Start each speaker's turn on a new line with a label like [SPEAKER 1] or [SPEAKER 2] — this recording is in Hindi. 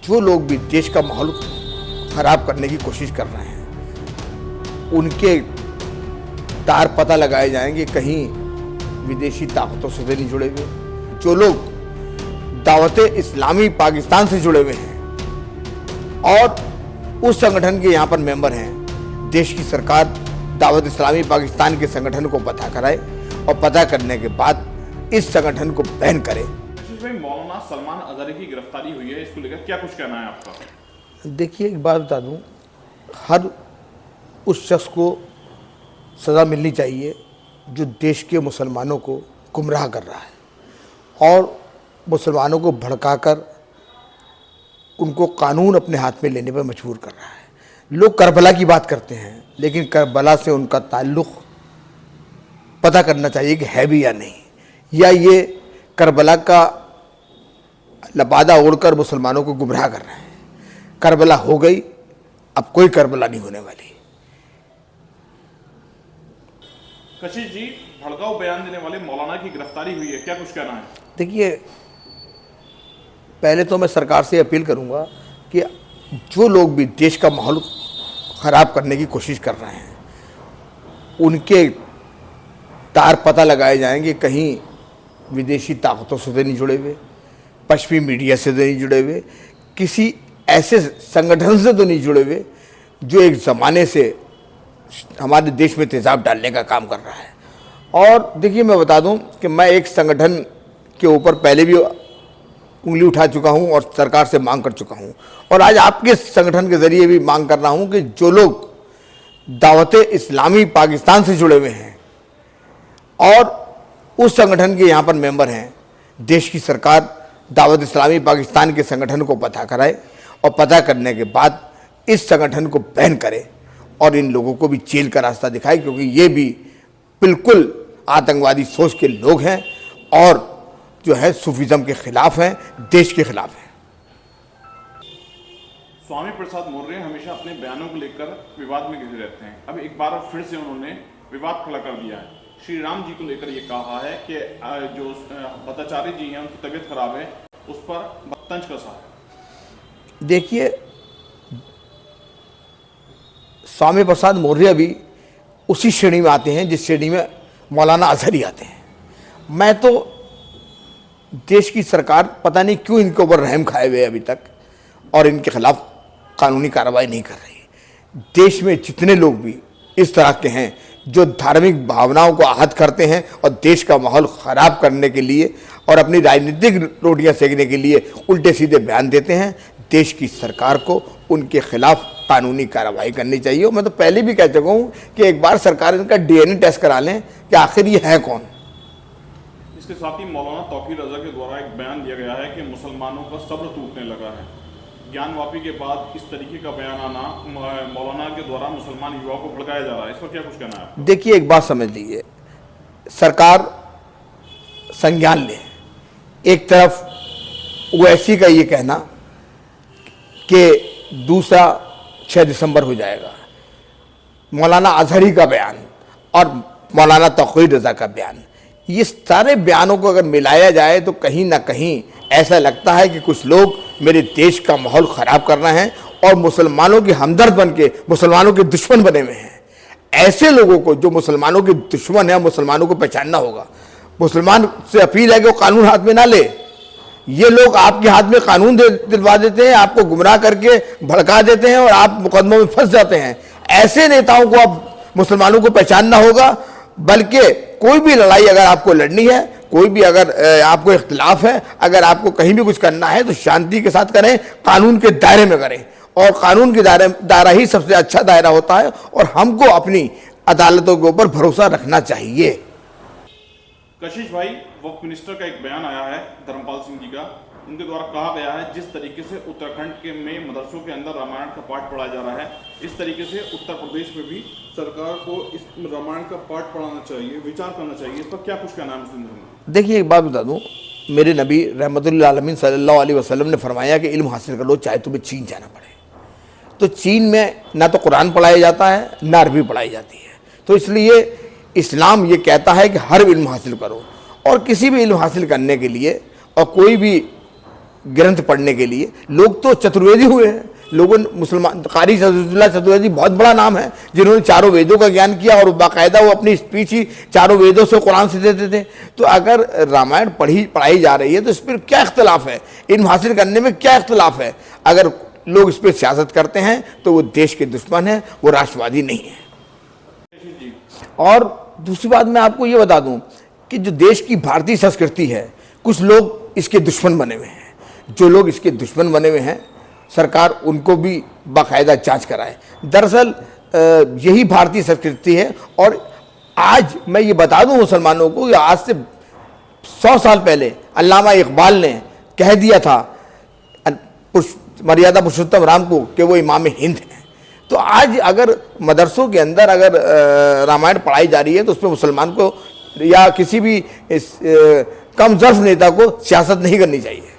[SPEAKER 1] जो लोग भी देश का माहौल खराब करने की कोशिश कर रहे हैं उनके तार पता लगाए जाएंगे, कहीं विदेशी ताकतों से नहीं जुड़े हुए। जो लोग दावते इस्लामी पाकिस्तान से जुड़े हुए हैं और उस संगठन के यहाँ पर मेंबर हैं, देश की सरकार दावत इस्लामी पाकिस्तान के संगठन को पता कराए और पता करने के बाद इस संगठन को बैन करे।
[SPEAKER 2] मौलाना सलमान अजहरी की गिरफ्तारी हुई है, इसको लेकर क्या कुछ कहना है आपका?
[SPEAKER 1] देखिए, एक बात बता दूं, हर उस शख्स को सज़ा मिलनी चाहिए जो देश के मुसलमानों को गुमराह कर रहा है और मुसलमानों को भड़काकर उनको कानून अपने हाथ में लेने पर मजबूर कर रहा है। लोग करबला की बात करते हैं, लेकिन करबला से उनका ताल्लुक़ पता करना चाहिए कि है भी या नहीं, या ये करबला का लबादा ओढ़कर मुसलमानों को गुमराह कर रहे हैं। करबला हो गई, अब कोई करबला नहीं होने वाली।
[SPEAKER 2] कशिश जी, भड़काऊ बयान देने वाले मौलाना की गिरफ्तारी हुई है, क्या कुछ कहना है?
[SPEAKER 1] देखिए, पहले तो मैं सरकार से अपील करूंगा कि जो लोग भी देश का माहौल ख़राब करने की कोशिश कर रहे हैं उनके तार पता लगाए जाएंगे, कहीं विदेशी ताकतों से नहीं जुड़े हुए, पश्चिमी मीडिया से तो नहीं जुड़े हुए, किसी ऐसे संगठन से तो नहीं जुड़े हुए जो एक ज़माने से हमारे देश में तेज़ाब डालने का काम कर रहा है। और देखिए, मैं बता दूं कि मैं एक संगठन के ऊपर पहले भी उंगली उठा चुका हूं और सरकार से मांग कर चुका हूं, और आज आपके संगठन के ज़रिए भी मांग कर रहा हूं कि जो लोग दावते इस्लामी पाकिस्तान से जुड़े हुए हैं और उस संगठन के यहाँ पर मेंबर हैं, देश की सरकार दावत इस्लामी पाकिस्तान के संगठन को पता कराए और पता करने के बाद इस संगठन को बैन करे और इन लोगों को भी जेल का रास्ता दिखाए, क्योंकि ये भी बिल्कुल आतंकवादी सोच के लोग हैं और जो है सूफीज़म के खिलाफ हैं, देश के खिलाफ हैं।
[SPEAKER 2] स्वामी प्रसाद मौर्य हमेशा अपने बयानों को लेकर विवाद में घिरे रहते हैं। अब एक बार फिर से उन्होंने विवाद खड़ा कर दिया है। श्री राम जी को लेकर ये कहा है कि जो भट्टाचार्य जी हैं उनकी तबीयत खराब है, उस पर तंज कसा है।
[SPEAKER 1] देखिए, स्वामी प्रसाद मौर्य भी उसी श्रेणी में आते हैं जिस श्रेणी में मौलाना अजहरी आते हैं। मैं तो देश की सरकार पता नहीं क्यों इनके ऊपर रहम खाए हुए अभी तक और इनके खिलाफ कानूनी कार्रवाई नहीं कर रही। देश में जितने लोग भी इस तरह के हैं जो धार्मिक भावनाओं को आहत करते हैं और देश का माहौल ख़राब करने के लिए और अपनी राजनीतिक रोटियां सेकने के लिए उल्टे सीधे बयान देते हैं, देश की सरकार को उनके खिलाफ कानूनी कार्रवाई करनी चाहिए। और मैं तो पहले भी कह चुका हूँ कि एक बार सरकार इनका DNA टेस्ट करा लें कि आखिर ये है कौन।
[SPEAKER 2] इसके साथ ही मौलाना तौकीर रज़ा के द्वारा एक बयान दिया गया है कि मुसलमानों का सब्र टूटने लगा है। ज्ञानवापी के बाद इस तरीके का बयान आना मौलाना के द्वारा मुसलमान युवाओं को भड़काया जा रहा है, इस पर क्या कुछ कहना है?
[SPEAKER 1] देखिए, एक बात समझ लीजिए, सरकार संज्ञान ले। एक तरफ ओवैसी का ये कहना कि दूसरा 6 दिसंबर हो जाएगा, मौलाना अजहरी का बयान और मौलाना तौकीर रज़ा का बयान, ये सारे बयानों को अगर मिलाया जाए तो कहीं ना कहीं ऐसा लगता है कि कुछ लोग मेरे देश का माहौल ख़राब कर रहे हैं और मुसलमानों के हमदर्द बन के मुसलमानों के दुश्मन बने हुए हैं। ऐसे लोगों को जो मुसलमानों के दुश्मन है, मुसलमानों को पहचानना होगा। मुसलमान से अपील है कि वो कानून हाथ में ना ले। ये लोग आपके हाथ में कानून दिलवा देते हैं, आपको गुमराह करके भड़का देते हैं और आप मुकदमों में फंस जाते हैं। ऐसे नेताओं को अब मुसलमानों को पहचानना होगा। बल्कि कोई भी लड़ाई अगर आपको लड़नी है, कोई भी अगर आपको इख्तिलाफ है, अगर आपको कहीं भी कुछ करना है तो शांति के साथ करें, कानून के दायरे में करें, और कानून के दायरा ही सबसे अच्छा दायरा होता है और हमको अपनी अदालतों के ऊपर भरोसा रखना चाहिए।
[SPEAKER 2] कशिश भाई, वक्फ मिनिस्टर का एक बयान आया है धर्मपाल सिंह जी का, उनके द्वारा कहा गया है जिस तरीके से उत्तराखंड के में मदरसों के अंदर रामायण का पाठ पढ़ाया जा रहा है, इस तरीके से उत्तर प्रदेश में भी सरकार को इस रामायण का पाठ पढ़ाना चाहिए, विचार करना चाहिए, इस पर क्या कुछ कहना है मुस्लिम धर्म में?
[SPEAKER 1] देखिए, एक बात बता दूं, मेरे नबी रहमतुल्लिल आलमीन सल्लल्लाहु अलैहि वसल्लम ने फरमाया कि इल्म हासिल कर लो चाहे तुम्हें चीन जाना पड़े। तो चीन में ना तो कुरान पढ़ाया जाता है ना अरबी पढ़ाई जाती है, तो इसलिए इस्लाम ये कहता है कि हर इल्म हासिल करो, और किसी भी इल्म हासिल करने के लिए और कोई भी ग्रंथ पढ़ने के लिए। लोग तो चतुर्वेदी हुए हैं, लोगों ने मुसलमान कारी सदुल्लाह चतुर्वेदी बहुत बड़ा नाम है, जिन्होंने चारों वेदों का ज्ञान किया और बाकायदा वो अपनी स्पीच ही चारों वेदों से कुरान से देते थे। तो अगर रामायण पढ़ाई जा रही है तो इस पर क्या इख्तलाफ है, इल्म हासिल करने में क्या इख्तलाफ है? अगर लोग इस पर सियासत करते हैं तो वो देश के दुश्मन हैं, वो राष्ट्रवादी नहीं है। और दूसरी बात मैं आपको ये बता दूं कि जो देश की भारतीय संस्कृति है, कुछ लोग इसके दुश्मन बने हुए हैं। जो लोग इसके दुश्मन बने हुए हैं, सरकार उनको भी बाकायदा जांच कराए। दरअसल यही भारतीय संस्कृति है। और आज मैं ये बता दूं मुसलमानों को कि आज से 100 साल पहले अल्लामा इकबाल ने कह दिया था मर्यादा पुरुषोत्तम राम को कि वो इमाम हिंद हैं। तो आज अगर मदरसों के अंदर अगर रामायण पढ़ाई जा रही है तो उसमें मुसलमान को या किसी भी कम ज़र्फ नेता को सियासत नहीं करनी चाहिए।